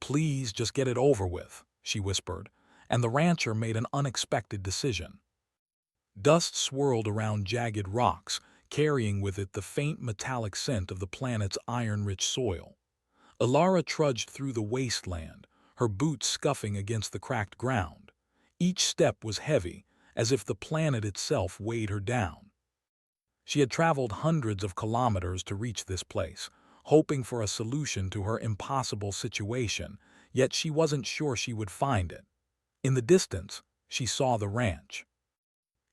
"Please, just get it over with," she whispered, and the rancher made an unexpected decision. Dust swirled around jagged rocks, carrying with it the faint metallic scent of the planet's iron-rich soil. Alara trudged through the wasteland, her boots scuffing against the cracked ground. Each step was heavy, as if the planet itself weighed her down. She had traveled hundreds of kilometers to reach this place, hoping for a solution to her impossible situation, yet she wasn't sure she would find it. In the distance, she saw the ranch.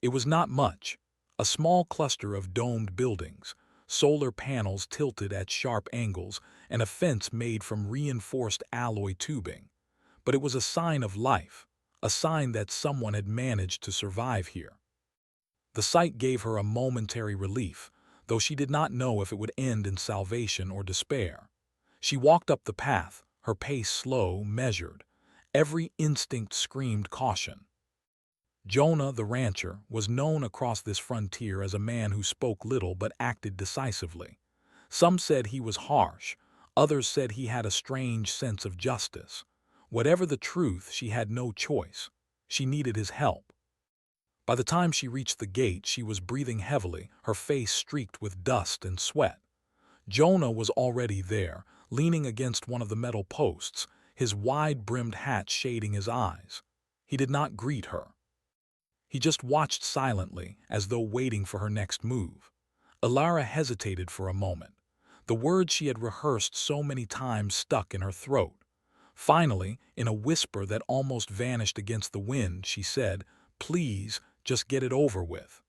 It was not much, a small cluster of domed buildings, solar panels tilted at sharp angles, and a fence made from reinforced alloy tubing. But it was a sign of life, a sign that someone had managed to survive here. The sight gave her a momentary relief, though she did not know if it would end in salvation or despair. She walked up the path, her pace slow, measured. Every instinct screamed caution. Jonah, the rancher, was known across this frontier as a man who spoke little but acted decisively. Some said he was harsh, others said he had a strange sense of justice. Whatever the truth, she had no choice. She needed his help. By the time she reached the gate, she was breathing heavily, her face streaked with dust and sweat. Jonah was already there, leaning against one of the metal posts, his wide-brimmed hat shading his eyes. He did not greet her. He just watched silently, as though waiting for her next move. Alara hesitated for a moment. The words she had rehearsed so many times stuck in her throat. Finally, in a whisper that almost vanished against the wind, she said, "Please, just get it over with."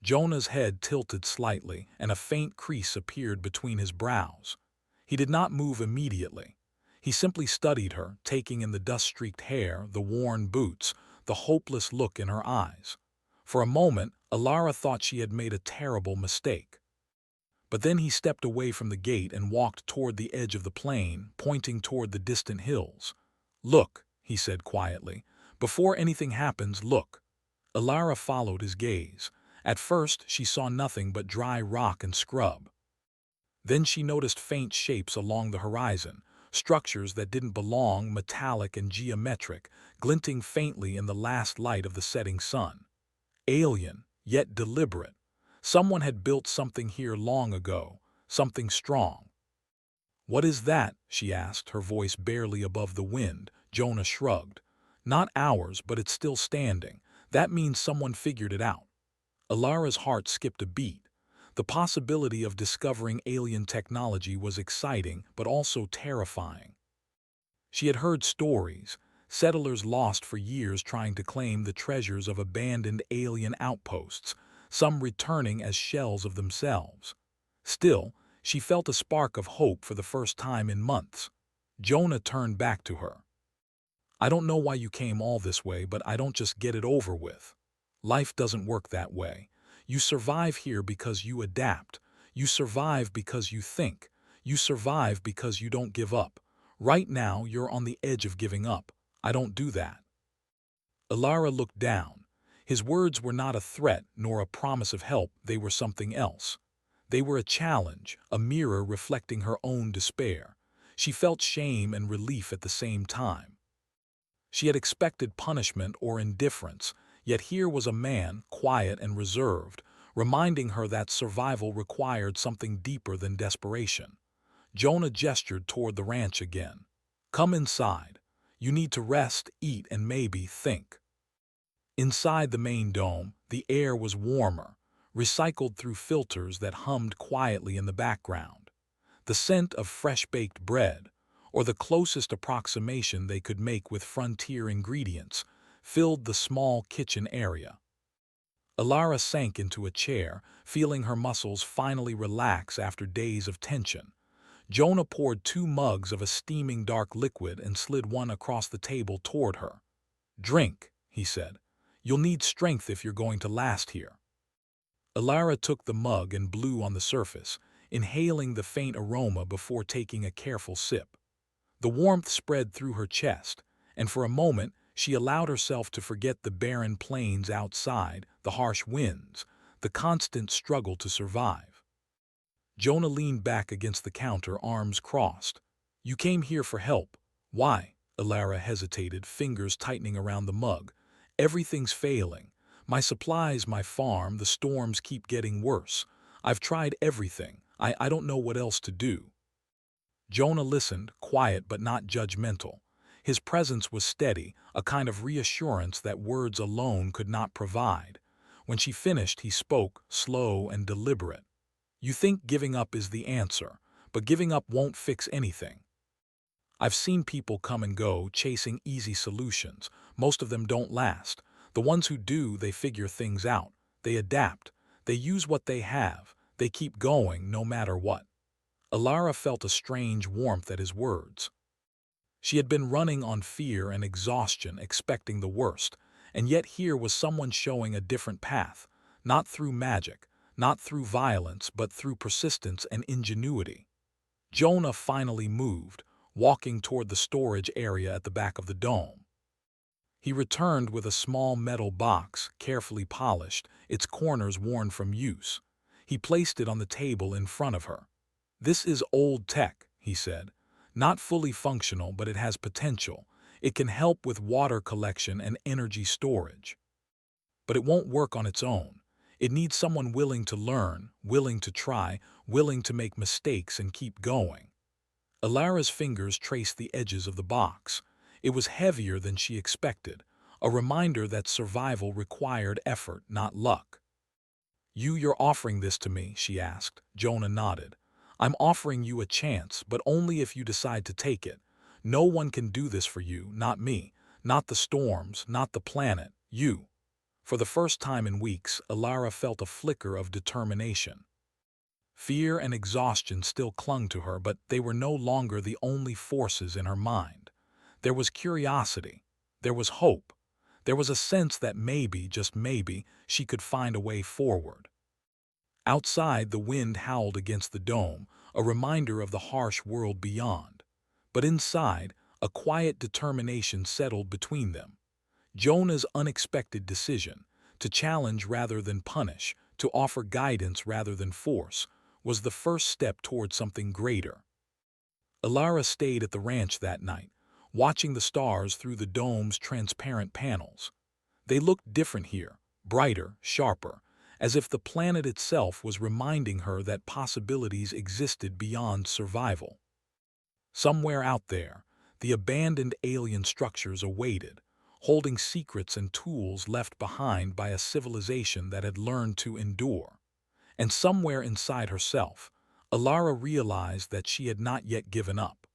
Jonah's head tilted slightly, and a faint crease appeared between his brows. He did not move immediately. He simply studied her, taking in the dust-streaked hair, the worn boots, the hopeless look in her eyes. For a moment, Alara thought she had made a terrible mistake. But then he stepped away from the gate and walked toward the edge of the plain, pointing toward the distant hills. "Look," he said quietly. "Before anything happens, look." Alara followed his gaze. At first, she saw nothing but dry rock and scrub. Then she noticed faint shapes along the horizon, structures that didn't belong, metallic and geometric, glinting faintly in the last light of the setting sun. Alien, yet deliberate. Someone had built something here long ago, something strong. "What is that?" she asked, her voice barely above the wind. Jonah shrugged. "Not ours, but it's still standing. That means someone figured it out." Alara's heart skipped a beat. The possibility of discovering alien technology was exciting, but also terrifying. She had heard stories, settlers lost for years trying to claim the treasures of abandoned alien outposts, some returning as shells of themselves. Still, she felt a spark of hope for the first time in months. Jonah turned back to her. "I don't know why you came all this way, but I don't just get it over with. Life doesn't work that way. You survive here because you adapt. You survive because you think. You survive because you don't give up. Right now, you're on the edge of giving up. I don't do that." Alara looked down. His words were not a threat nor a promise of help, they were something else. They were a challenge, a mirror reflecting her own despair. She felt shame and relief at the same time. She had expected punishment or indifference, yet here was a man, quiet and reserved, reminding her that survival required something deeper than desperation. Jonah gestured toward the ranch again. "Come inside. You need to rest, eat, and maybe think." Inside the main dome, the air was warmer, recycled through filters that hummed quietly in the background. The scent of fresh-baked bread, or the closest approximation they could make with frontier ingredients, filled the small kitchen area. Alara sank into a chair, feeling her muscles finally relax after days of tension. Jonah poured 2 mugs of a steaming dark liquid and slid one across the table toward her. "Drink," he said. "You'll need strength if you're going to last here." Alara took the mug and blew on the surface, inhaling the faint aroma before taking a careful sip. The warmth spread through her chest, and for a moment she allowed herself to forget the barren plains outside, the harsh winds, the constant struggle to survive. Jonah leaned back against the counter, arms crossed. "You came here for help. Why? Alara hesitated, fingers tightening around the mug. Everything's failing. My supplies, my farm, the storms keep getting worse. I've tried everything. I don't know what else to do. Jonah listened, quiet but not judgmental. His presence was steady, a kind of reassurance that words alone could not provide. When she finished, he spoke, slow and deliberate. You think giving up is the answer, but giving up won't fix anything. I've seen people come and go, chasing easy solutions. Most of them don't last. The ones who do, they figure things out. They adapt. They use what they have. They keep going, no matter what. Alara felt a strange warmth at his words. She had been running on fear and exhaustion, expecting the worst, and yet here was someone showing a different path, not through magic, not through violence, but through persistence and ingenuity. Jonah finally moved, walking toward the storage area at the back of the dome. He returned with a small metal box, carefully polished, its corners worn from use. He placed it on the table in front of her. This is old tech, he said. Not fully functional, but it has potential. It can help with water collection and energy storage. But it won't work on its own. It needs someone willing to learn, willing to try, willing to make mistakes and keep going. Alara's fingers traced the edges of the box. It was heavier than she expected, a reminder that survival required effort, not luck. You're offering this to me, she asked. Jonah nodded. I'm offering you a chance, but only if you decide to take it. No one can do this for you, not me, not the storms, not the planet, you. For the first time in weeks, Alara felt a flicker of determination. Fear and exhaustion still clung to her, but they were no longer the only forces in her mind. There was curiosity. There was hope. There was a sense that maybe, just maybe, she could find a way forward. Outside, the wind howled against the dome, a reminder of the harsh world beyond. But inside, a quiet determination settled between them. Jonah's unexpected decision, to challenge rather than punish, to offer guidance rather than force, was the first step toward something greater. Alara stayed at the ranch that night, watching the stars through the dome's transparent panels. They looked different here, brighter, sharper, as if the planet itself was reminding her that possibilities existed beyond survival. Somewhere out there, the abandoned alien structures awaited, holding secrets and tools left behind by a civilization that had learned to endure. And somewhere inside herself, Alara realized that she had not yet given up.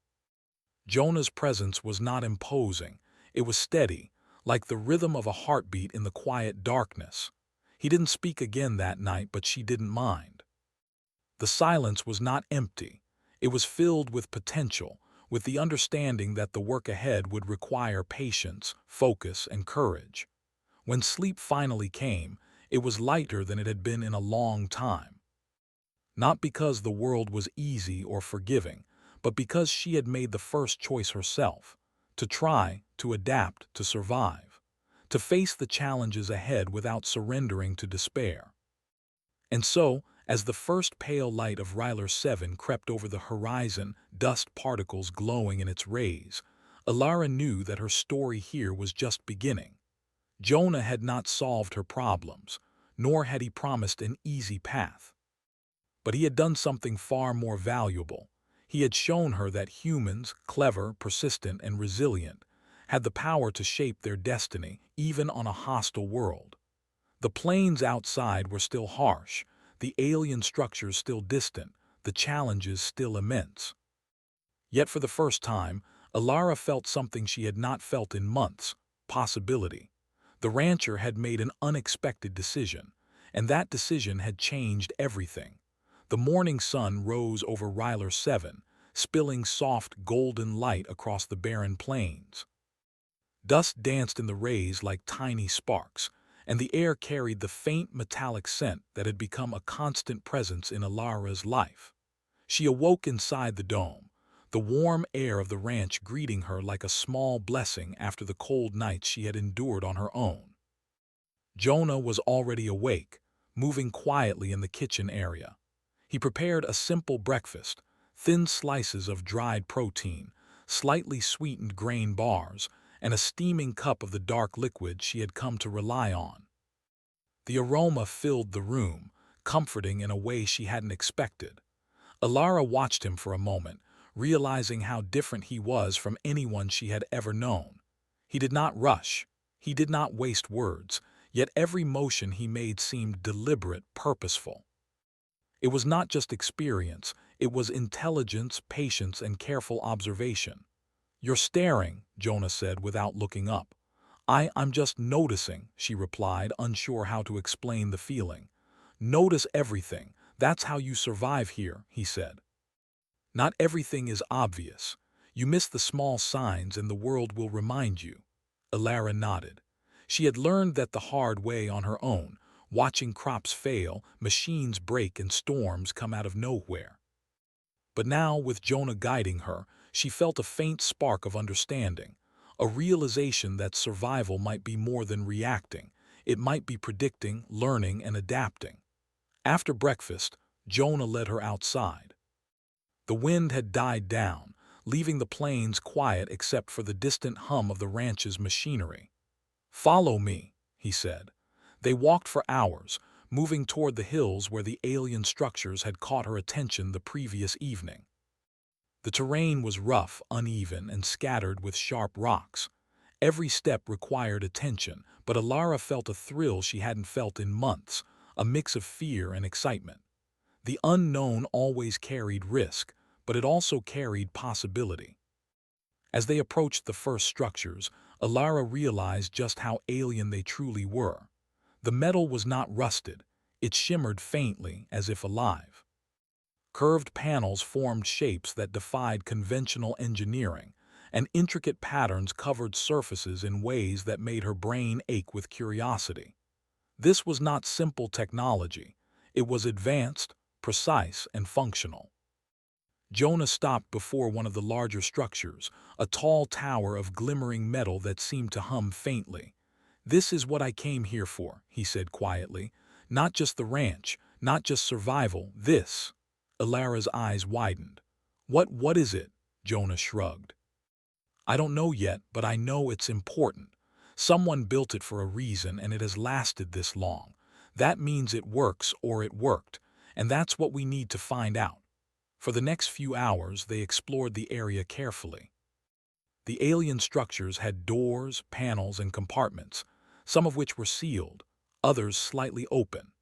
Jonah's presence was not imposing, it was steady, like the rhythm of a heartbeat in the quiet darkness. He didn't speak again that night, but she didn't mind. The silence was not empty. It was filled with potential, with the understanding that the work ahead would require patience, focus, and courage. When sleep finally came, it was lighter than it had been in a long time. Not because the world was easy or forgiving, but because she had made the first choice herself, to try, to adapt, to survive, to face the challenges ahead without surrendering to despair. And so, as the first pale light of Ryler 7 crept over the horizon, dust particles glowing in its rays, Alara knew that her story here was just beginning. Jonah had not solved her problems, nor had he promised an easy path. But he had done something far more valuable. He had shown her that humans, clever, persistent, and resilient, had the power to shape their destiny, even on a hostile world. The plains outside were still harsh, the alien structures still distant, the challenges still immense. Yet for the first time, Alara felt something she had not felt in months: possibility. The rancher had made an unexpected decision, and that decision had changed everything. The morning sun rose over Ryler 7, spilling soft golden light across the barren plains. Dust danced in the rays like tiny sparks, and the air carried the faint metallic scent that had become a constant presence in Alara's life. She awoke inside the dome, the warm air of the ranch greeting her like a small blessing after the cold nights she had endured on her own. Jonah was already awake, moving quietly in the kitchen area. He prepared a simple breakfast: thin slices of dried protein, slightly sweetened grain bars, and a steaming cup of the dark liquid she had come to rely on. The aroma filled the room, comforting in a way she hadn't expected. Alara watched him for a moment, realizing how different he was from anyone she had ever known. He did not rush. He did not waste words, yet every motion he made seemed deliberate, purposeful. It was not just experience, it was intelligence, patience, and careful observation. "You're staring," Jonah said without looking up. I'm just noticing," she replied, unsure how to explain the feeling. "Notice everything. That's how you survive here," he said. "Not everything is obvious. You miss the small signs and the world will remind you." Alara nodded. She had learned that the hard way on her own, watching crops fail, machines break, and storms come out of nowhere. But now, with Jonah guiding her, she felt a faint spark of understanding, a realization that survival might be more than reacting. It might be predicting, learning, and adapting. After breakfast, Jonah led her outside. The wind had died down, leaving the plains quiet except for the distant hum of the ranch's machinery. "Follow me," he said. They walked for hours, moving toward the hills where the alien structures had caught her attention the previous evening. The terrain was rough, uneven, and scattered with sharp rocks. Every step required attention, but Alara felt a thrill she hadn't felt in months, a mix of fear and excitement. The unknown always carried risk, but it also carried possibility. As they approached the first structures, Alara realized just how alien they truly were. The metal was not rusted. It shimmered faintly, as if alive. Curved panels formed shapes that defied conventional engineering, and intricate patterns covered surfaces in ways that made her brain ache with curiosity. This was not simple technology. It was advanced, precise, and functional. Jonah stopped before one of the larger structures, a tall tower of glimmering metal that seemed to hum faintly. "This is what I came here for," he said quietly. "Not just the ranch, not just survival, this." Alara's eyes widened. What is it?" Jonah shrugged. "I don't know yet, but I know it's important. Someone built it for a reason and it has lasted this long. That means it works or it worked, and that's what we need to find out." For the next few hours, they explored the area carefully. The alien structures had doors, panels, and compartments, some of which were sealed, others slightly open.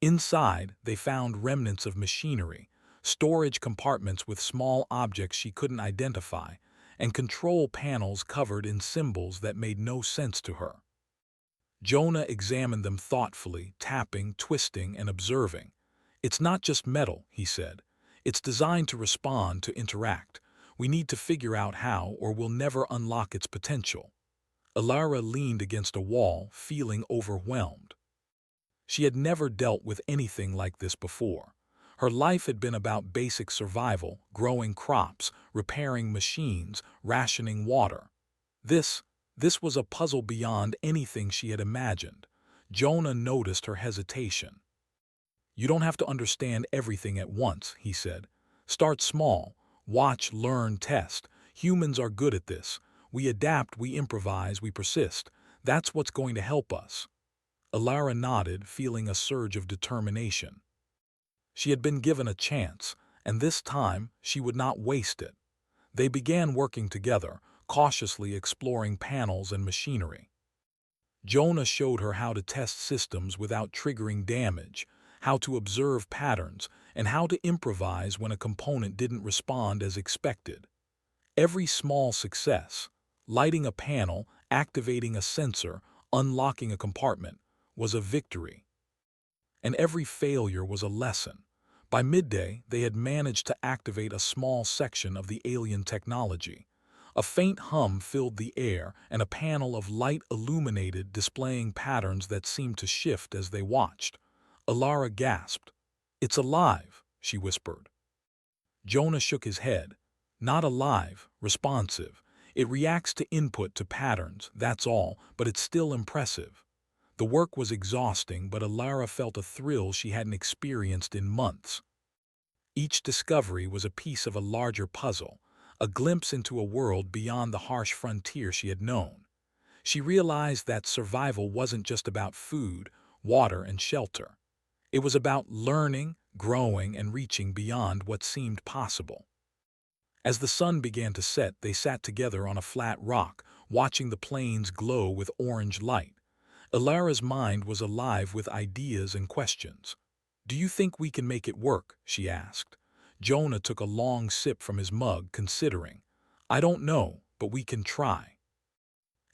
Inside, they found remnants of machinery, storage compartments with small objects she couldn't identify, and control panels covered in symbols that made no sense to her. Jonah examined them thoughtfully, tapping, twisting, and observing. "It's not just metal," he said. "It's designed to respond, to interact. We need to figure out how, or we'll never unlock its potential." Alara leaned against a wall, feeling overwhelmed. She had never dealt with anything like this before. Her life had been about basic survival, growing crops, repairing machines, rationing water. This was a puzzle beyond anything she had imagined. Jonah noticed her hesitation. "You don't have to understand everything at once," he said. "Start small. Watch, learn, test. Humans are good at this. We adapt, we improvise, we persist. That's what's going to help us." Alara nodded, feeling a surge of determination. She had been given a chance, and this time she would not waste it. They began working together, cautiously exploring panels and machinery. Jonah showed her how to test systems without triggering damage, how to observe patterns, and how to improvise when a component didn't respond as expected. Every small success, lighting a panel, activating a sensor, unlocking a compartment, was a victory. And every failure was a lesson. By midday, they had managed to activate a small section of the alien technology. A faint hum filled the air, and a panel of light illuminated, displaying patterns that seemed to shift as they watched. Alara gasped. "It's alive," she whispered. Jonah shook his head. "Not alive, responsive. It reacts to input, to patterns, that's all, but it's still impressive." The work was exhausting, but Alara felt a thrill she hadn't experienced in months. Each discovery was a piece of a larger puzzle, a glimpse into a world beyond the harsh frontier she had known. She realized that survival wasn't just about food, water, and shelter. It was about learning, growing, and reaching beyond what seemed possible. As the sun began to set, they sat together on a flat rock, watching the plains glow with orange light. Ilara's mind was alive with ideas and questions. "Do you think we can make it work?" she asked. Jonah took a long sip from his mug, considering. "I don't know, but we can try.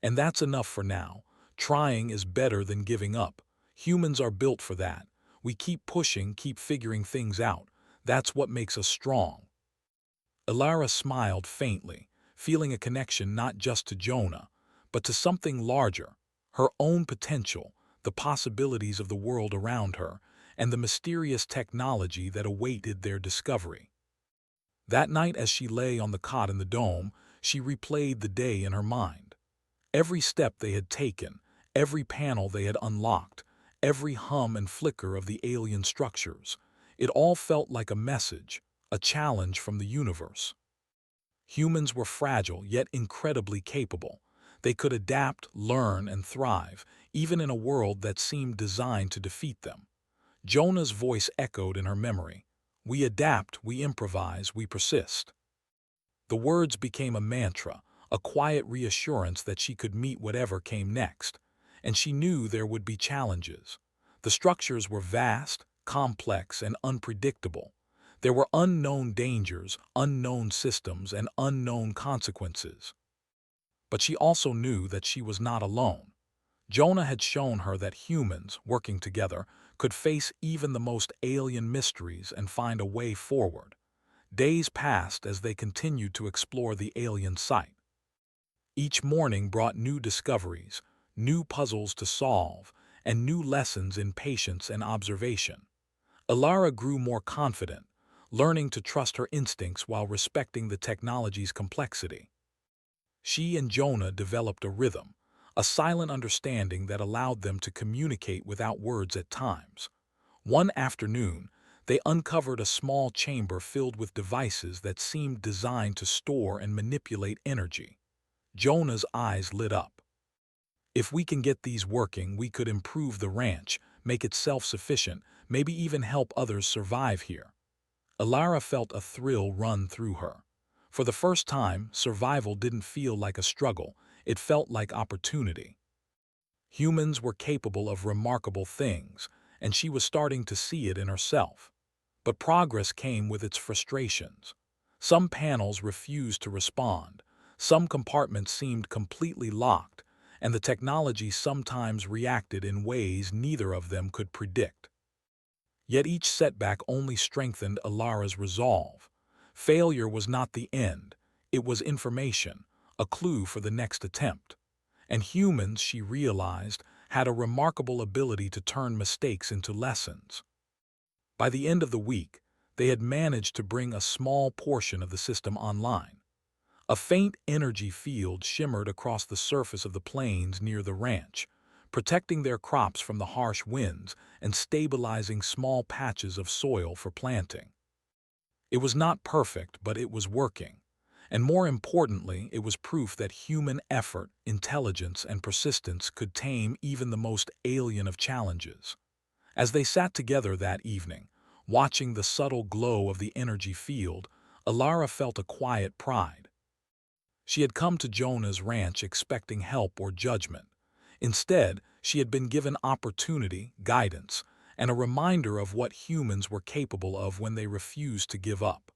And that's enough for now. Trying is better than giving up. Humans are built for that. We keep pushing, keep figuring things out. That's what makes us strong." Ilara smiled faintly, feeling a connection not just to Jonah, but to something larger, her own potential, the possibilities of the world around her, and the mysterious technology that awaited their discovery. That night, as she lay on the cot in the dome, she replayed the day in her mind. Every step they had taken, every panel they had unlocked, every hum and flicker of the alien structures, it all felt like a message, a challenge from the universe. Humans were fragile yet incredibly capable. They could adapt, learn, and thrive, even in a world that seemed designed to defeat them. Jonah's voice echoed in her memory. "We adapt, we improvise, we persist." The words became a mantra, a quiet reassurance that she could meet whatever came next. And she knew there would be challenges. The structures were vast, complex, and unpredictable. There were unknown dangers, unknown systems, and unknown consequences. But she also knew that she was not alone. Jonah had shown her that humans, working together, could face even the most alien mysteries and find a way forward. Days passed as they continued to explore the alien site. Each morning brought new discoveries, new puzzles to solve, and new lessons in patience and observation. Ilara grew more confident, learning to trust her instincts while respecting the technology's complexity. She and Jonah developed a rhythm, a silent understanding that allowed them to communicate without words at times. One afternoon, they uncovered a small chamber filled with devices that seemed designed to store and manipulate energy. Jonah's eyes lit up. "If we can get these working, we could improve the ranch, make it self-sufficient, maybe even help others survive here." Ilara felt a thrill run through her. For the first time, survival didn't feel like a struggle, it felt like opportunity. Humans were capable of remarkable things, and she was starting to see it in herself. But progress came with its frustrations. Some panels refused to respond, some compartments seemed completely locked, and the technology sometimes reacted in ways neither of them could predict. Yet each setback only strengthened Ilara's resolve. Failure was not the end, it was information, a clue for the next attempt. And humans, she realized, had a remarkable ability to turn mistakes into lessons. By the end of the week, they had managed to bring a small portion of the system online. A faint energy field shimmered across the surface of the plains near the ranch, protecting their crops from the harsh winds and stabilizing small patches of soil for planting. It was not perfect, but it was working. And more importantly, it was proof that human effort, intelligence, and persistence could tame even the most alien of challenges. As they sat together that evening, watching the subtle glow of the energy field, Ilara felt a quiet pride. She had come to Jonah's ranch expecting help or judgment. Instead, she had been given opportunity, guidance, and a reminder of what humans were capable of when they refused to give up.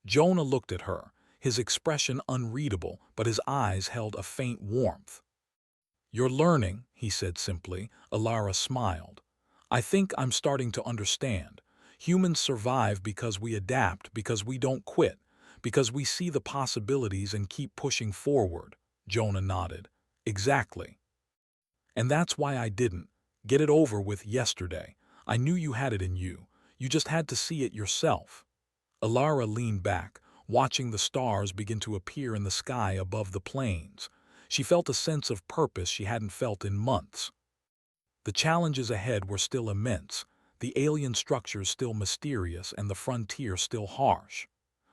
Jonah looked at her, his expression unreadable, but his eyes held a faint warmth. "You're learning," he said simply. Ilara smiled. "I think I'm starting to understand. Humans survive because we adapt, because we don't quit, because we see the possibilities and keep pushing forward." Jonah nodded. "Exactly. And that's why I didn't get it over with yesterday. I knew you had it in you. You just had to see it yourself." Ilara leaned back, watching the stars begin to appear in the sky above the plains. She felt a sense of purpose she hadn't felt in months. The challenges ahead were still immense, the alien structures still mysterious, and the frontier still harsh.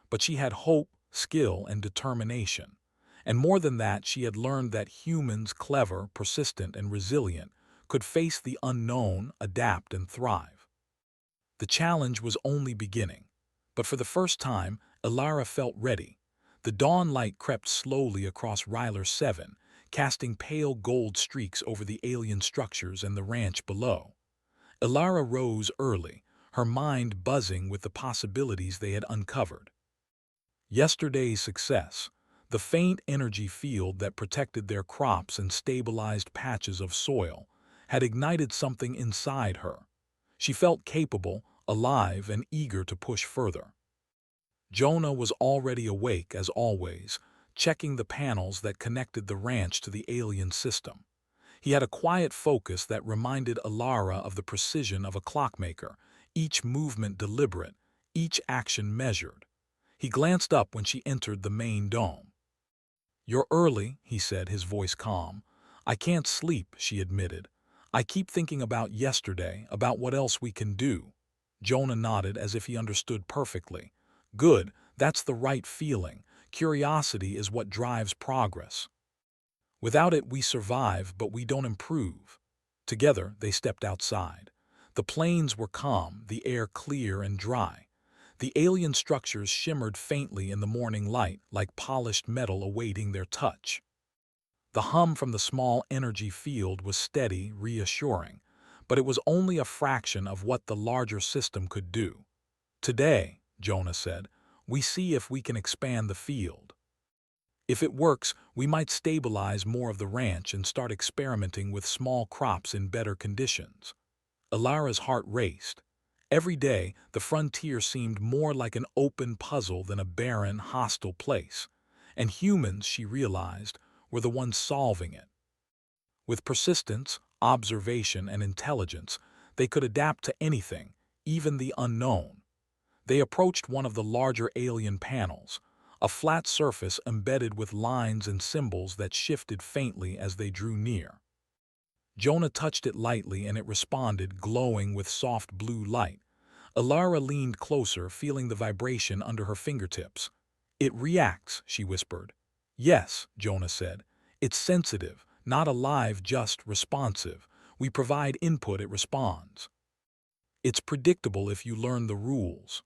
But she had hope, skill, and determination. And more than that, she had learned that humans, clever, persistent, and resilient, could face the unknown, adapt, and thrive. The challenge was only beginning, but for the first time, Ilara felt ready. The dawn light crept slowly across Ryler 7, casting pale gold streaks over the alien structures and the ranch below. Ilara rose early, her mind buzzing with the possibilities they had uncovered. Yesterday's success, the faint energy field that protected their crops and stabilized patches of soil, had ignited something inside her. She felt capable, alive, and eager to push further. Jonah was already awake, as always, checking the panels that connected the ranch to the alien system. He had a quiet focus that reminded Ilara of the precision of a clockmaker, each movement deliberate, each action measured. He glanced up when she entered the main dome. "You're early," he said, his voice calm. "I can't sleep," she admitted. "I keep thinking about yesterday, about what else we can do." Jonah nodded as if he understood perfectly. "Good, that's the right feeling. Curiosity is what drives progress. Without it, we survive, but we don't improve." Together, they stepped outside. The plains were calm, the air clear and dry. The alien structures shimmered faintly in the morning light, like polished metal awaiting their touch. The hum from the small energy field was steady, reassuring, but it was only a fraction of what the larger system could do. "Today," Jonah said, "we see if we can expand the field. If it works, we might stabilize more of the ranch and start experimenting with small crops in better conditions." Ilara's heart raced. Every day, the frontier seemed more like an open puzzle than a barren, hostile place. And humans, she realized, were the ones solving it. With persistence, observation, and intelligence, they could adapt to anything, even the unknown. They approached one of the larger alien panels, a flat surface embedded with lines and symbols that shifted faintly as they drew near. Jonah touched it lightly and it responded, glowing with soft blue light. Ilara leaned closer, feeling the vibration under her fingertips. "It reacts," she whispered. "Yes," Jonah said. "It's sensitive, not alive, just responsive. We provide input, it responds. It's predictable if you learn the rules."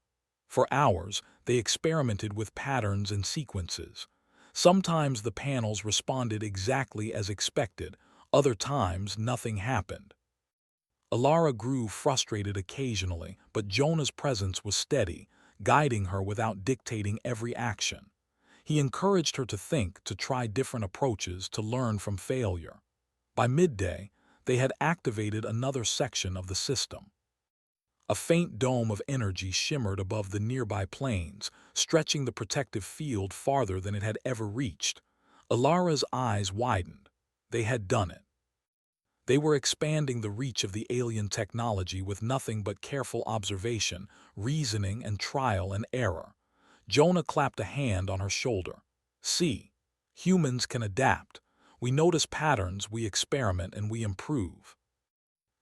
For hours, they experimented with patterns and sequences. Sometimes the panels responded exactly as expected, other times nothing happened. Ilara grew frustrated occasionally, but Jonah's presence was steady, guiding her without dictating every action. He encouraged her to think, to try different approaches, to learn from failure. By midday, they had activated another section of the system. A faint dome of energy shimmered above the nearby plains, stretching the protective field farther than it had ever reached. Ilara's eyes widened. They had done it. They were expanding the reach of the alien technology with nothing but careful observation, reasoning, and trial and error. Jonah clapped a hand on her shoulder. "See, humans can adapt. We notice patterns, we experiment, and we improve.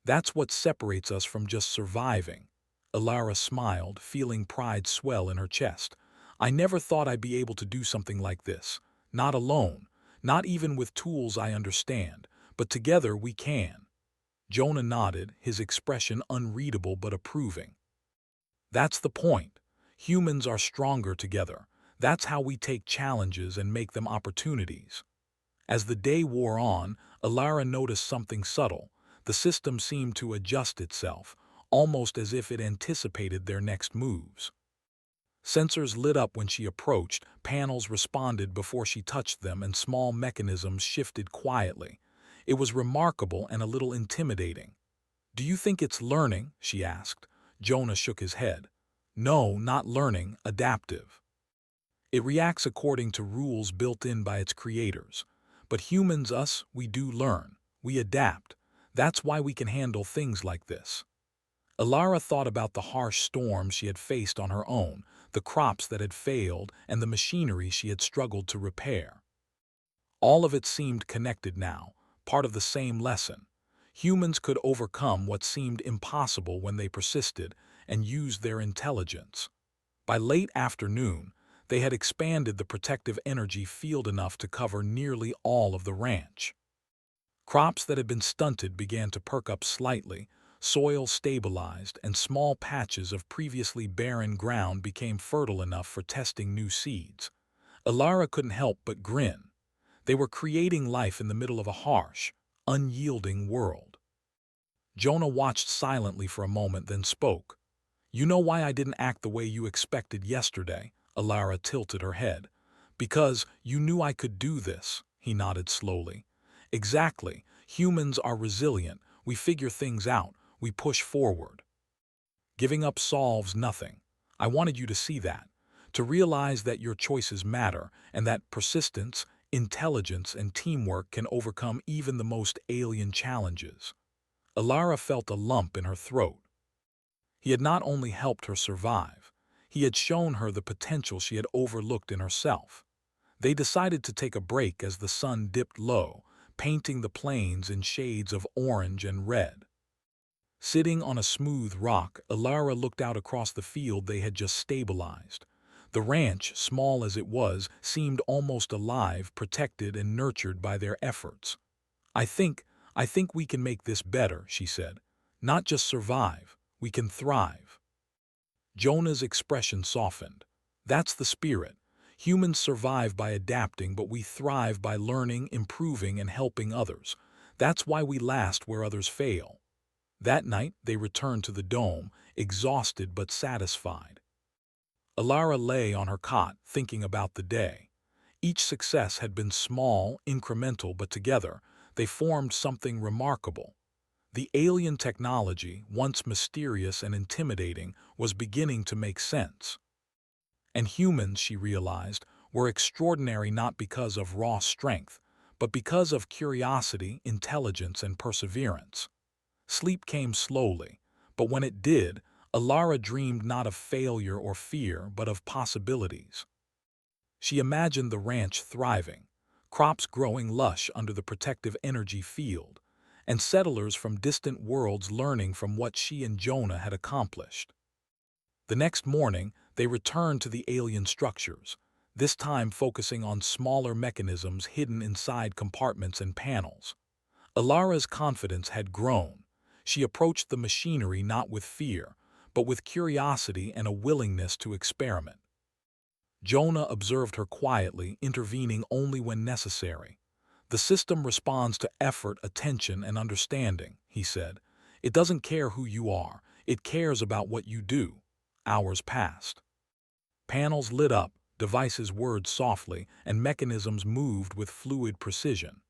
That's what separates us from just surviving." Ilara smiled, feeling pride swell in her chest. "I never thought I'd be able to do something like this. Not alone, not even with tools I understand, but together we can." Jonah nodded, his expression unreadable but approving. "That's the point. Humans are stronger together. That's how we take challenges and make them opportunities." As the day wore on, Ilara noticed something subtle. The system seemed to adjust itself, almost as if it anticipated their next moves. Sensors lit up when she approached, panels responded before she touched them, and small mechanisms shifted quietly. It was remarkable and a little intimidating. "Do you think it's learning?" she asked. Jonah shook his head. "No, not learning, adaptive. It reacts according to rules built in by its creators. But humans, us, we do learn. We adapt. That's why we can handle things like this." Ilara thought about the harsh storms she had faced on her own, the crops that had failed, and the machinery she had struggled to repair. All of it seemed connected now, part of the same lesson. Humans could overcome what seemed impossible when they persisted and used their intelligence. By late afternoon, They had expanded the protective energy field enough to cover nearly all of the ranch. Crops that had been stunted began to perk up slightly, soil stabilized, and small patches of previously barren ground became fertile enough for testing new seeds. Alara couldn't help but grin. They were creating life in the middle of a harsh, unyielding world. Jonah watched silently for a moment, then spoke. "You know why I didn't act the way you expected yesterday?" Alara tilted her head. "Because you knew I could do this," he nodded slowly. "Exactly. Humans are resilient. We figure things out. We push forward. Giving up solves nothing. I wanted you to see that, to realize that your choices matter and that persistence, intelligence, and teamwork can overcome even the most alien challenges." Alara felt a lump in her throat. He had not only helped her survive, he had shown her the potential she had overlooked in herself. They decided to take a break as the sun dipped low, painting the plains in shades of orange and red. Sitting on a smooth rock, Alara looked out across the field they had just stabilized. The ranch, small as it was, seemed almost alive, protected and nurtured by their efforts. I think we can make this better," she said. "Not just survive, we can thrive." Jonah's expression softened. "That's the spirit. Humans survive by adapting, but we thrive by learning, improving, and helping others. That's why we last where others fail." That night, they returned to the dome, exhausted but satisfied. Alara lay on her cot, thinking about the day. Each success had been small, incremental, but together, they formed something remarkable. The alien technology, once mysterious and intimidating, was beginning to make sense. And humans, she realized, were extraordinary not because of raw strength, but because of curiosity, intelligence, and perseverance. Sleep came slowly, but when it did, Alara dreamed not of failure or fear, but of possibilities. She imagined the ranch thriving, crops growing lush under the protective energy field, and settlers from distant worlds learning from what she and Jonah had accomplished. The next morning, they returned to the alien structures, this time focusing on smaller mechanisms hidden inside compartments and panels. Alara's confidence had grown. She approached the machinery not with fear, but with curiosity and a willingness to experiment. Jonah observed her quietly, intervening only when necessary. "The system responds to effort, attention, and understanding," he said. "It doesn't care who you are, it cares about what you do." Hours passed. Panels lit up, devices whirred softly, and mechanisms moved with fluid precision.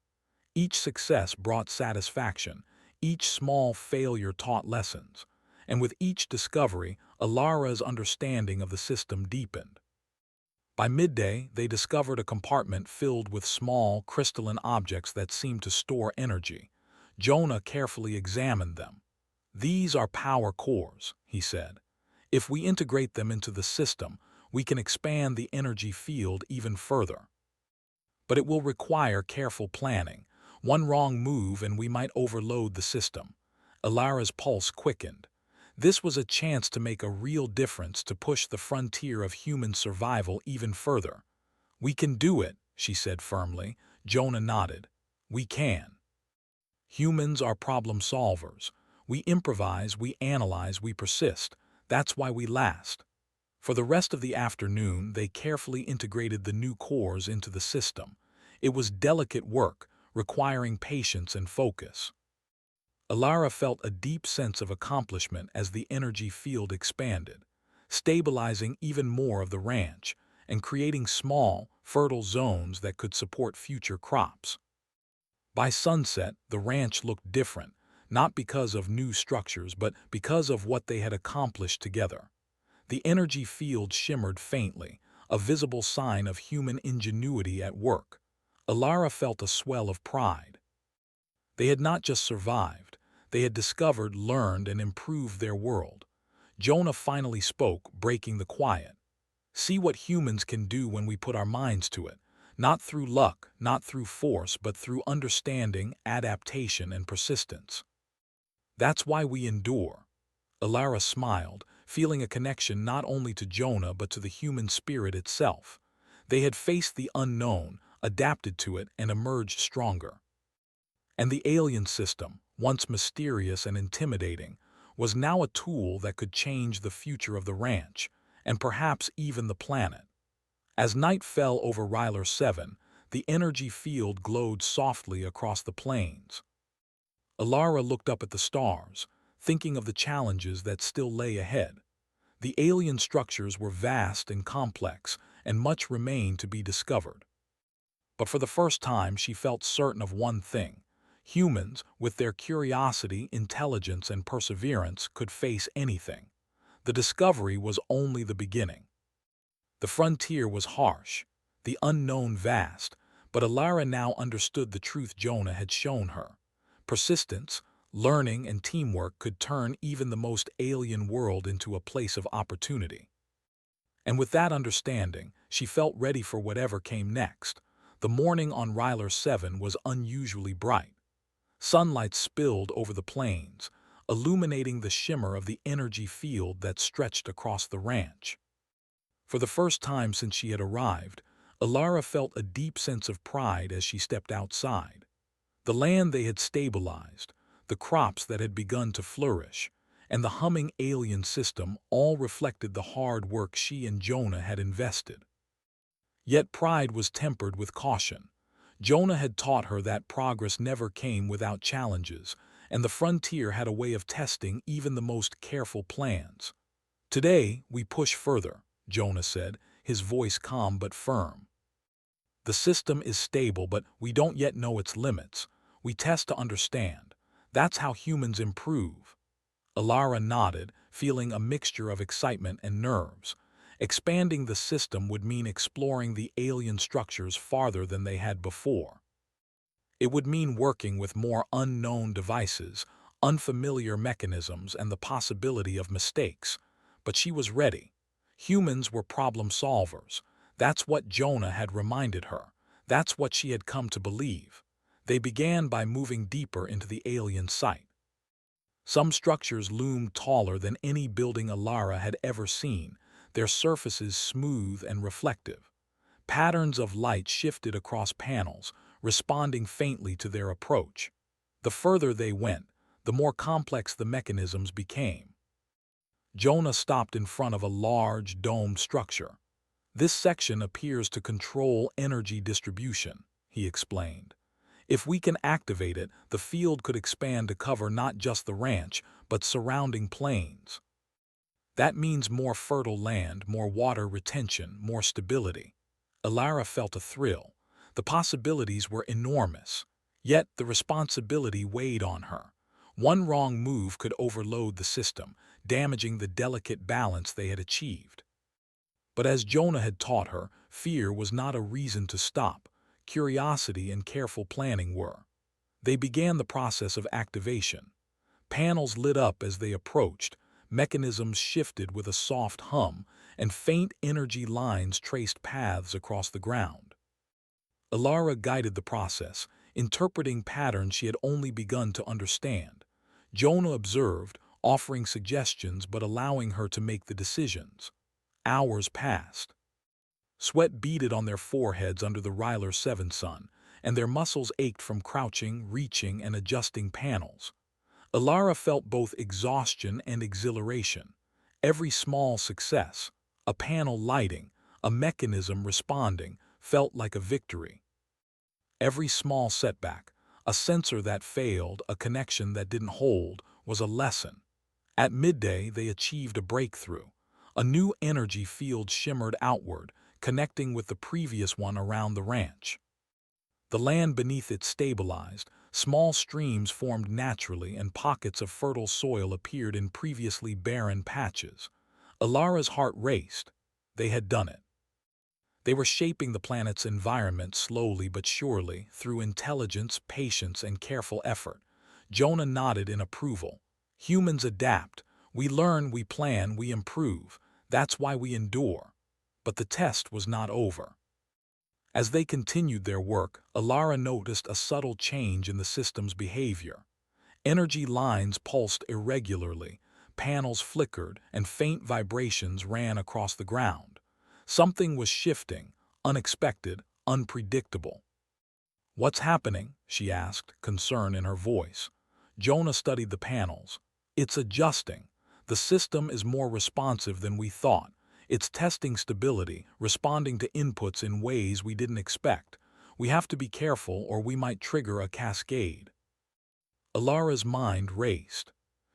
Each success brought satisfaction, each small failure taught lessons, and with each discovery, Alara's understanding of the system deepened. By midday, they discovered a compartment filled with small, crystalline objects that seemed to store energy. Jonah carefully examined them. "These are power cores," he said. "If we integrate them into the system, we can expand the energy field even further. But it will require careful planning. One wrong move and we might overload the system." Alara's pulse quickened. This was a chance to make a real difference, to push the frontier of human survival even further. "We can do it," she said firmly. Jonah nodded. "We can. Humans are problem solvers. We improvise, we analyze, we persist. That's why we last." For the rest of the afternoon, they carefully integrated the new cores into the system. It was delicate work, requiring patience and focus. Alara felt a deep sense of accomplishment as the energy field expanded, stabilizing even more of the ranch and creating small, fertile zones that could support future crops. By sunset, the ranch looked different, not because of new structures, but because of what they had accomplished together. The energy field shimmered faintly, a visible sign of human ingenuity at work. Alara felt a swell of pride. They had not just survived, they had discovered, learned, and improved their world. Jonah finally spoke, breaking the quiet. "See what humans can do when we put our minds to it. Not through luck, not through force, but through understanding, adaptation, and persistence. That's why we endure." Alara smiled, feeling a connection not only to Jonah but to the human spirit itself. They had faced the unknown, adapted to it, and emerged stronger. And the alien system, once mysterious and intimidating, was now a tool that could change the future of the ranch, and perhaps even the planet. As night fell over Ryler 7, the energy field glowed softly across the plains. Alara looked up at the stars, thinking of the challenges that still lay ahead. The alien structures were vast and complex, and much remained to be discovered. But for the first time she felt certain of one thing. Humans, with their curiosity, intelligence, and perseverance, could face anything. The discovery was only the beginning. The frontier was harsh, the unknown vast, but Alara now understood the truth Jonah had shown her. Persistence, learning, and teamwork could turn even the most alien world into a place of opportunity. And with that understanding, she felt ready for whatever came next. The morning on Ryler 7 was unusually bright. Sunlight spilled over the plains, illuminating the shimmer of the energy field that stretched across the ranch. For the first time since she had arrived, Alara felt a deep sense of pride as she stepped outside. The land they had stabilized, the crops that had begun to flourish, and the humming alien system all reflected the hard work she and Jonah had invested. Yet pride was tempered with caution. Jonah had taught her that progress never came without challenges, and the frontier had a way of testing even the most careful plans. "Today, we push further," Jonah said, his voice calm but firm. "The system is stable, but we don't yet know its limits. We test to understand. That's how humans improve." Alara nodded, feeling a mixture of excitement and nerves. Expanding the system would mean exploring the alien structures farther than they had before. It would mean working with more unknown devices, unfamiliar mechanisms, and the possibility of mistakes. But she was ready. Humans were problem solvers. That's what Jonah had reminded her. That's what she had come to believe. They began by moving deeper into the alien site. Some structures loomed taller than any building Alara had ever seen, their surfaces smooth and reflective. Patterns of light shifted across panels, responding faintly to their approach. The further they went, the more complex the mechanisms became. Jonah stopped in front of a large, domed structure. "This section appears to control energy distribution," he explained. "If we can activate it, the field could expand to cover not just the ranch, but surrounding plains. That means more fertile land, more water retention, more stability." Alara felt a thrill. The possibilities were enormous. Yet the responsibility weighed on her. One wrong move could overload the system, damaging the delicate balance they had achieved. But as Jonah had taught her, fear was not a reason to stop. Curiosity and careful planning were. They began the process of activation. Panels lit up as they approached, mechanisms shifted with a soft hum, and faint energy lines traced paths across the ground. Alara guided the process, interpreting patterns she had only begun to understand. Jonah observed, offering suggestions but allowing her to make the decisions. Hours passed. Sweat beaded on their foreheads under the Ryler 7 sun, and their muscles ached from crouching, reaching, and adjusting panels. Alara felt both exhaustion and exhilaration. Every small success, a panel lighting, a mechanism responding, felt like a victory. Every small setback, a sensor that failed, a connection that didn't hold, was a lesson. At midday, they achieved a breakthrough. A new energy field shimmered outward, connecting with the previous one around the ranch. The land beneath it stabilized, small streams formed naturally, and pockets of fertile soil appeared in previously barren patches. Alara's heart raced. They had done it. They were shaping the planet's environment slowly but surely, through intelligence, patience, and careful effort. Jonah nodded in approval. "Humans adapt. We learn, we plan, we improve. That's why we endure." But the test was not over. As they continued their work, Alara noticed a subtle change in the system's behavior. Energy lines pulsed irregularly, panels flickered and faint vibrations ran across the ground. Something was shifting, unexpected, unpredictable. "What's happening?" she asked, concern in her voice. Jonah studied the panels. "It's adjusting. The system is more responsive than we thought. It's testing stability, responding to inputs in ways we didn't expect. We have to be careful or we might trigger a cascade." Alara's mind raced.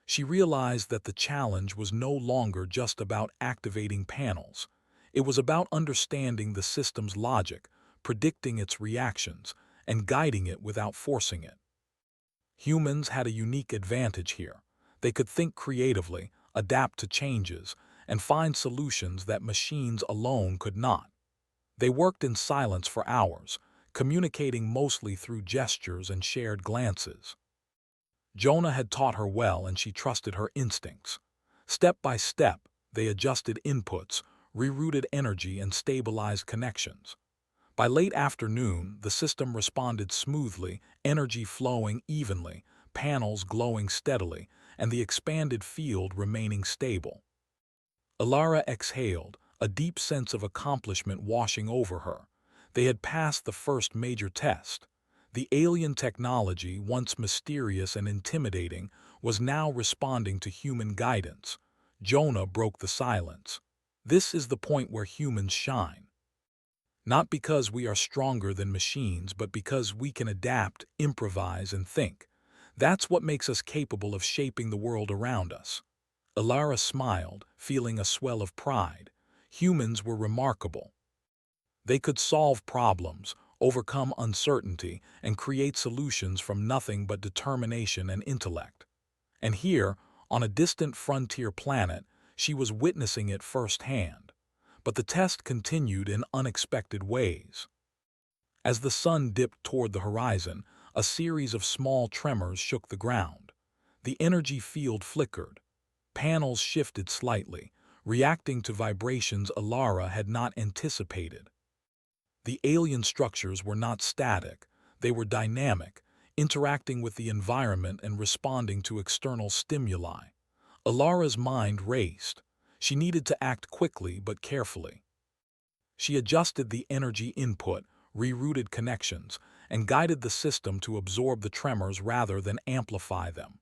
She realized that the challenge was no longer just about activating panels. It was about understanding the system's logic, predicting its reactions, and guiding it without forcing it. Humans had a unique advantage here. They could think creatively, adapt to changes, and find solutions that machines alone could not. They worked in silence for hours, communicating mostly through gestures and shared glances. Jonah had taught her well and she trusted her instincts. Step by step, they adjusted inputs, rerouted energy, and stabilized connections. By late afternoon, the system responded smoothly, energy flowing evenly, panels glowing steadily, and the expanded field remaining stable. Alara exhaled, a deep sense of accomplishment washing over her. They had passed the first major test. The alien technology, once mysterious and intimidating, was now responding to human guidance. Jonah broke the silence. "This is the point where humans shine. Not because we are stronger than machines, but because we can adapt, improvise, and think. That's what makes us capable of shaping the world around us." Alara smiled, feeling a swell of pride. Humans were remarkable. They could solve problems, overcome uncertainty, and create solutions from nothing but determination and intellect. And here, on a distant frontier planet, she was witnessing it firsthand. But the test continued in unexpected ways. As the sun dipped toward the horizon, a series of small tremors shook the ground. The energy field flickered. Panels shifted slightly, reacting to vibrations Alara had not anticipated. The alien structures were not static, they were dynamic, interacting with the environment and responding to external stimuli. Alara's mind raced. She needed to act quickly but carefully. She adjusted the energy input, rerouted connections, and guided the system to absorb the tremors rather than amplify them.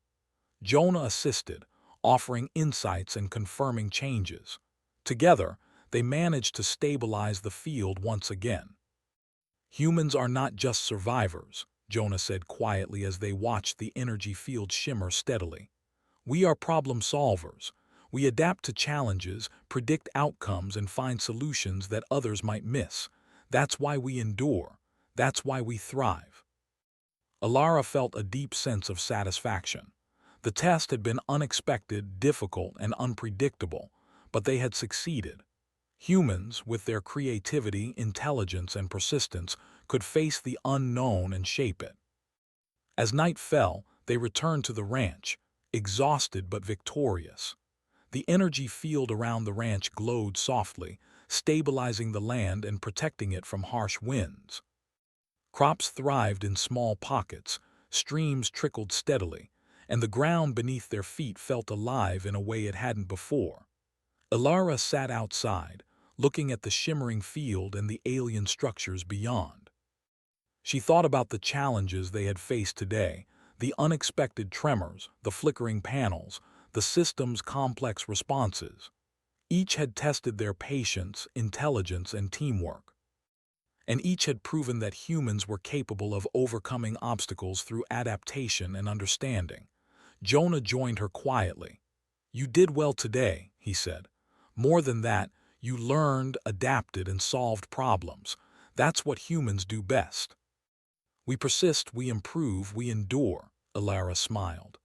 Jonah assisted, offering insights and confirming changes. Together, they managed to stabilize the field once again. "Humans are not just survivors," Jonah said quietly as they watched the energy field shimmer steadily. "We are problem solvers. We adapt to challenges, predict outcomes, and find solutions that others might miss. That's why we endure. That's why we thrive." Alara felt a deep sense of satisfaction. The test had been unexpected, difficult, and unpredictable, but they had succeeded. Humans, with their creativity, intelligence, and persistence, could face the unknown and shape it. As night fell, they returned to the ranch, exhausted but victorious. The energy field around the ranch glowed softly, stabilizing the land and protecting it from harsh winds. Crops thrived in small pockets, streams trickled steadily, and the ground beneath their feet felt alive in a way it hadn't before. Alara sat outside, looking at the shimmering field and the alien structures beyond. She thought about the challenges they had faced today, the unexpected tremors, the flickering panels, the system's complex responses. Each had tested their patience, intelligence, and teamwork. And each had proven that humans were capable of overcoming obstacles through adaptation and understanding. Jonah joined her quietly. "You did well today," he said. "More than that, you learned, adapted, and solved problems. That's what humans do best." "We persist, we improve, we endure," Alara smiled.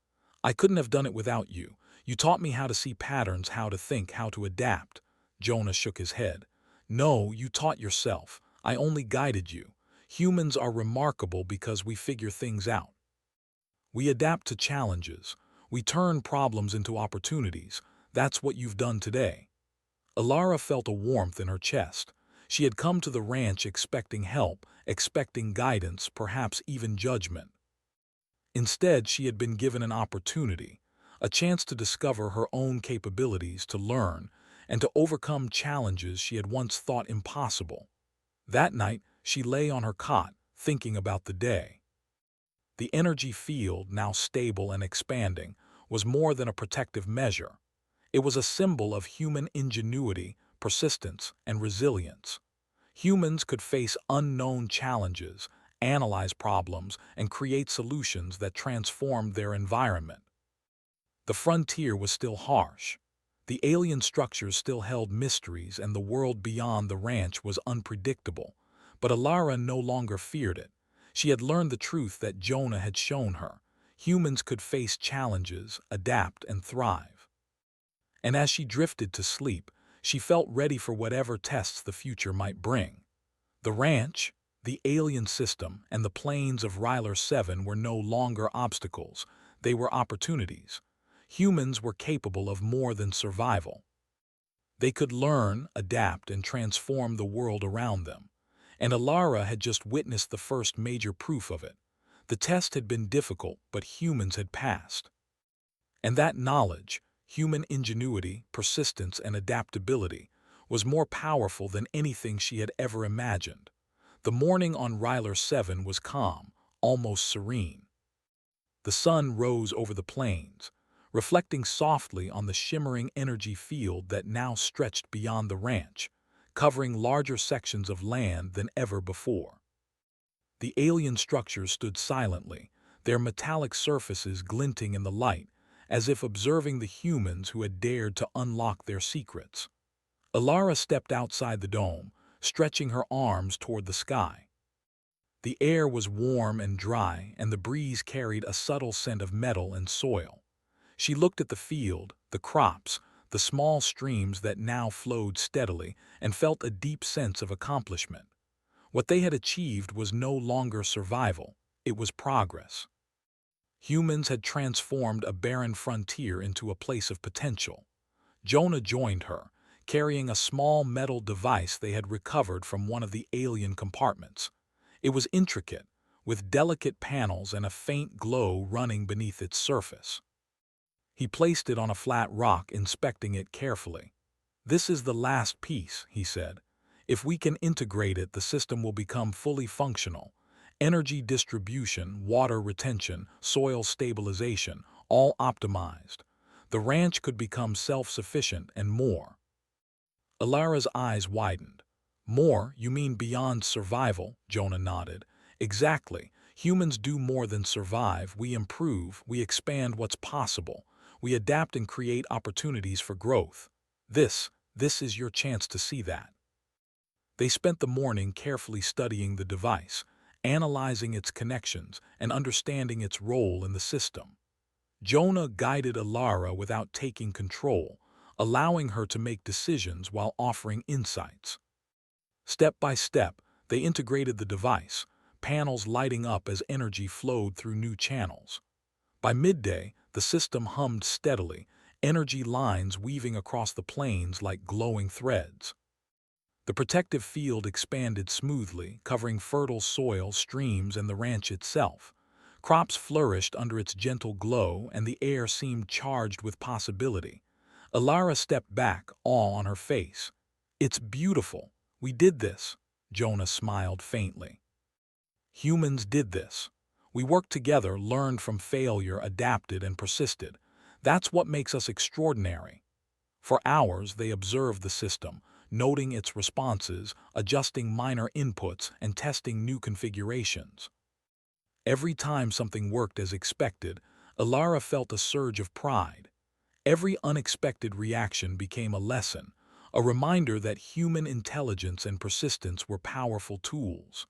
"I couldn't have done it without you. You taught me how to see patterns, how to think, how to adapt." Jonah shook his head. "No, you taught yourself. I only guided you. Humans are remarkable because we figure things out. We adapt to challenges. We turn problems into opportunities. That's what you've done today." Alara felt a warmth in her chest. She had come to the ranch expecting help, expecting guidance, perhaps even judgment. Instead, she had been given an opportunity a chance to discover her own capabilities, to learn, and to overcome challenges she had once thought impossible. That night, she lay on her cot, thinking about the day. The energy field, now stable and expanding, was more than a protective measure. It was a symbol of human ingenuity, persistence, and resilience. Humans could face unknown challenges, analyze problems, and create solutions that transformed their environment. The frontier was still harsh. The alien structures still held mysteries, and the world beyond the ranch was unpredictable. But Alara no longer feared it. She had learned the truth that Jonah had shown her. Humans could face challenges, adapt, and thrive. And as she drifted to sleep, she felt ready for whatever tests the future might bring. The ranch, the alien system, and the plains of Ryler 7 were no longer obstacles. They were opportunities. Humans were capable of more than survival. They could learn, adapt, and transform the world around them. And Alara had just witnessed the first major proof of it. The test had been difficult, but humans had passed. And that knowledge, human ingenuity, persistence, and adaptability, was more powerful than anything she had ever imagined. The morning on Ryler 7 was calm, almost serene. The sun rose over the plains, reflecting softly on the shimmering energy field that now stretched beyond the ranch, covering larger sections of land than ever before. The alien structures stood silently, their metallic surfaces glinting in the light, as if observing the humans who had dared to unlock their secrets. Alara stepped outside the dome, stretching her arms toward the sky. The air was warm and dry, and the breeze carried a subtle scent of metal and soil. She looked at the field, the crops, the small streams that now flowed steadily, and felt a deep sense of accomplishment. What they had achieved was no longer survival, it was progress. Humans had transformed a barren frontier into a place of potential. Jonah joined her, carrying a small metal device they had recovered from one of the alien compartments. It was intricate, with delicate panels and a faint glow running beneath its surface. He placed it on a flat rock, inspecting it carefully. "This is the last piece," he said. "If we can integrate it, the system will become fully functional. Energy distribution, water retention, soil stabilization, all optimized. The ranch could become self-sufficient and more." Alara's eyes widened. "More? You mean beyond survival?" Jonah nodded. "Exactly. Humans do more than survive. We improve, we expand what's possible. We adapt and create opportunities for growth. This is your chance to see that." They spent the morning carefully studying the device, analyzing its connections, and understanding its role in the system. Jonah guided Alara without taking control, allowing her to make decisions while offering insights. Step by step, they integrated the device, panels lighting up as energy flowed through new channels. By midday, the system hummed steadily, energy lines weaving across the plains like glowing threads. The protective field expanded smoothly, covering fertile soil, streams, and the ranch itself. Crops flourished under its gentle glow, and the air seemed charged with possibility. Alara stepped back, awe on her face. "It's beautiful. We did this." Jonah smiled faintly. "Humans did this. We worked together, learned from failure, adapted, and persisted. That's what makes us extraordinary." For hours, they observed the system, noting its responses, adjusting minor inputs, and testing new configurations. Every time something worked as expected, Alara felt a surge of pride. Every unexpected reaction became a lesson, a reminder that human intelligence and persistence were powerful tools.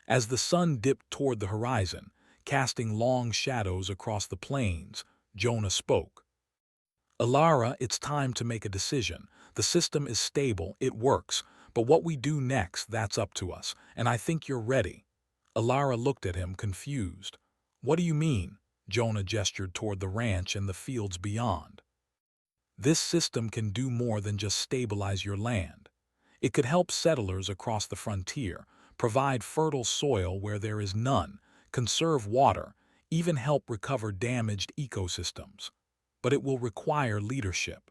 As the sun dipped toward the horizon, casting long shadows across the plains, Jonah spoke. "Alara, it's time to make a decision. The system is stable, it works, but what we do next, that's up to us, and I think you're ready." Alara looked at him, confused. "What do you mean?" Jonah gestured toward the ranch and the fields beyond. "This system can do more than just stabilize your land. It could help settlers across the frontier, provide fertile soil where there is none, conserve water, even help recover damaged ecosystems. but it will require leadership.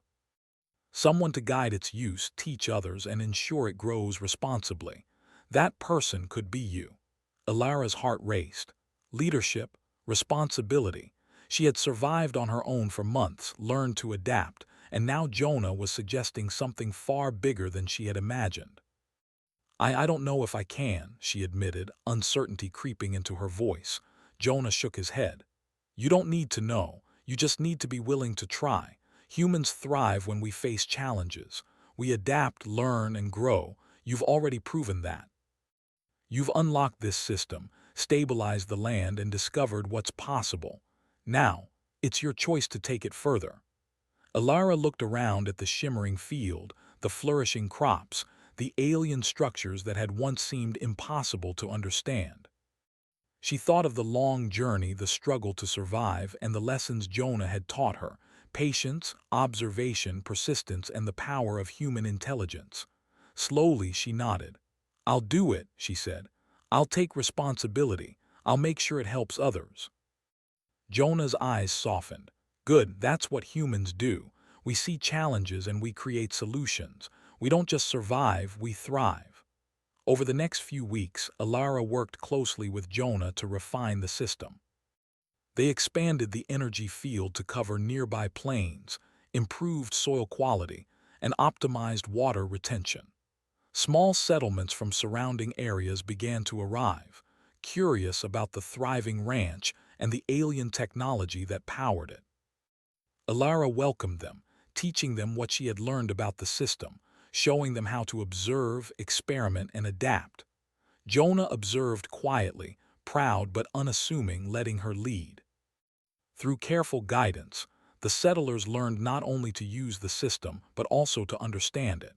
Someone to guide its use, teach others, and ensure it grows responsibly. That person could be you. Ilara's heart raced. Leadership, responsibility. She had survived on her own for months, learned to adapt, and now Jonah was suggesting something far bigger than she had imagined. I don't know if I can, she admitted, uncertainty creeping into her voice. Jonah shook his head. You don't need to know. You just need to be willing to try. Humans thrive when we face challenges. We adapt, learn, and grow. You've already proven that. You've unlocked this system, stabilized the land, and discovered what's possible. Now, it's your choice to take it further. Ilara looked around at the shimmering field, the flourishing crops, the alien structures that had once seemed impossible to understand. She thought of the long journey, the struggle to survive, and the lessons Jonah had taught her: patience, observation, persistence, and the power of human intelligence. Slowly, she nodded. I'll do it, she said. I'll take responsibility. I'll make sure it helps others. Jonah's eyes softened. Good, that's what humans do. We see challenges and we create solutions. We don't just survive, we thrive. Over the next few weeks, Ilara worked closely with Jonah to refine the system. They expanded the energy field to cover nearby plains, improved soil quality, and optimized water retention. Small settlements from surrounding areas began to arrive, curious about the thriving ranch and the alien technology that powered it. Ilara welcomed them, teaching them what she had learned about the system, showing them how to observe, experiment, and adapt. Jonah observed quietly, proud but unassuming, letting her lead. Through careful guidance, the settlers learned not only to use the system but also to understand it.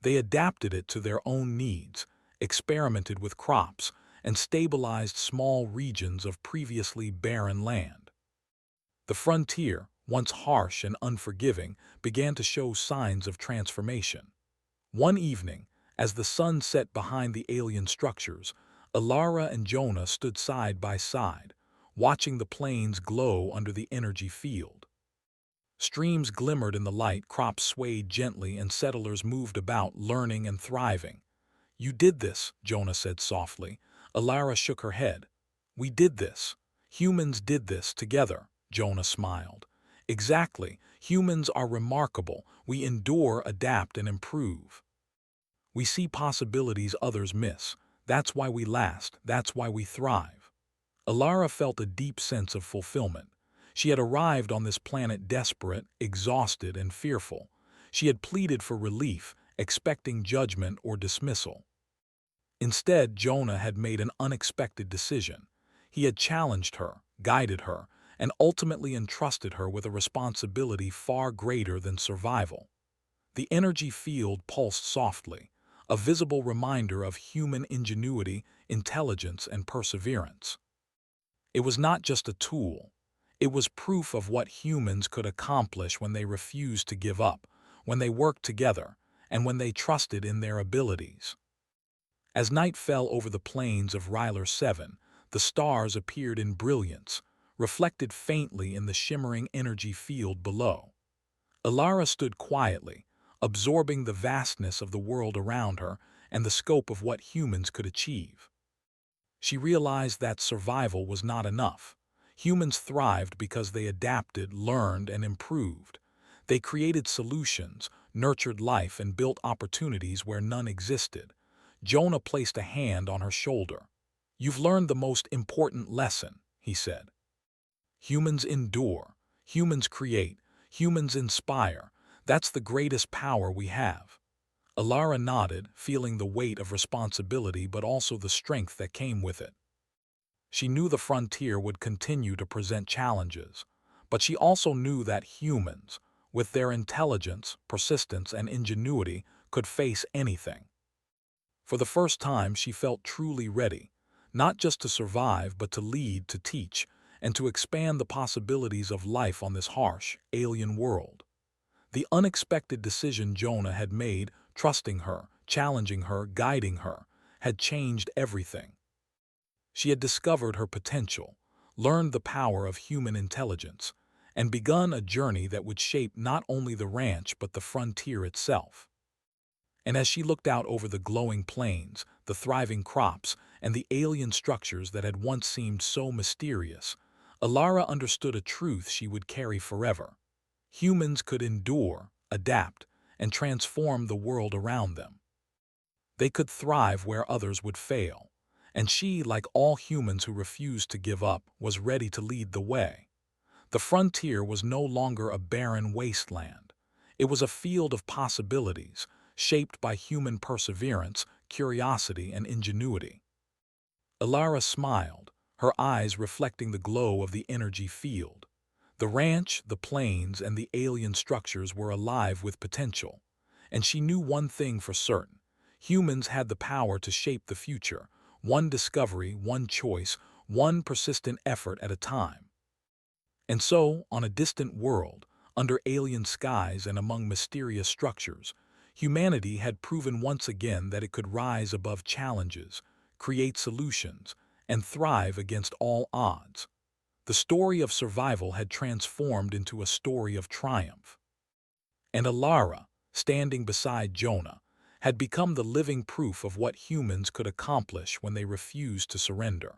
They adapted it to their own needs, experimented with crops, and stabilized small regions of previously barren land. The frontier, once harsh and unforgiving, began to show signs of transformation. One evening, as the sun set behind the alien structures, Ilara and Jonah stood side by side, watching the plains glow under the energy field. Streams glimmered in the light, crops swayed gently, and settlers moved about, learning and thriving. You did this, Jonah said softly. Ilara shook her head. We did this. Humans did this together, Jonah smiled. Exactly. Humans are remarkable. We endure, adapt, and improve. We see possibilities others miss. That's why we last. That's why we thrive. Ilara felt a deep sense of fulfillment. She had arrived on this planet desperate, exhausted, and fearful. She had pleaded for relief, expecting judgment or dismissal. Instead, Jonah had made an unexpected decision. He had challenged her, guided her, and ultimately entrusted her with a responsibility far greater than survival. The energy field pulsed softly, a visible reminder of human ingenuity, intelligence, and perseverance. It was not just a tool. It was proof of what humans could accomplish when they refused to give up, when they worked together, and when they trusted in their abilities. As night fell over the plains of Ryler 7, the stars appeared in brilliance, reflected faintly in the shimmering energy field below. Ilara stood quietly, absorbing the vastness of the world around her and the scope of what humans could achieve. She realized that survival was not enough. Humans thrived because they adapted, learned, and improved. They created solutions, nurtured life, and built opportunities where none existed. Jonah placed a hand on her shoulder. You've learned the most important lesson, he said. Humans endure, humans create, humans inspire. That's the greatest power we have. Ilara nodded, feeling the weight of responsibility but also the strength that came with it. She knew the frontier would continue to present challenges, but she also knew that humans, with their intelligence, persistence, and ingenuity, could face anything. For the first time, she felt truly ready, not just to survive but to lead, to teach, and to expand the possibilities of life on this harsh, alien world. The unexpected decision Jonah had made, trusting her, challenging her, guiding her, had changed everything. She had discovered her potential, learned the power of human intelligence, and begun a journey that would shape not only the ranch but the frontier itself. And as she looked out over the glowing plains, the thriving crops, and the alien structures that had once seemed so mysterious, Alara understood a truth she would carry forever. Humans could endure, adapt, and transform the world around them. They could thrive where others would fail, and she, like all humans who refused to give up, was ready to lead the way. The frontier was no longer a barren wasteland. It was a field of possibilities, shaped by human perseverance, curiosity, and ingenuity. Alara smiled, her eyes reflecting the glow of the energy field. The ranch, the plains, and the alien structures were alive with potential, and she knew one thing for certain. Humans had the power to shape the future, one discovery, one choice, one persistent effort at a time. And so, on a distant world, under alien skies and among mysterious structures, humanity had proven once again that it could rise above challenges, create solutions, and thrive against all odds. The story of survival had transformed into a story of triumph. And Alara, standing beside Jonah, had become the living proof of what humans could accomplish when they refused to surrender.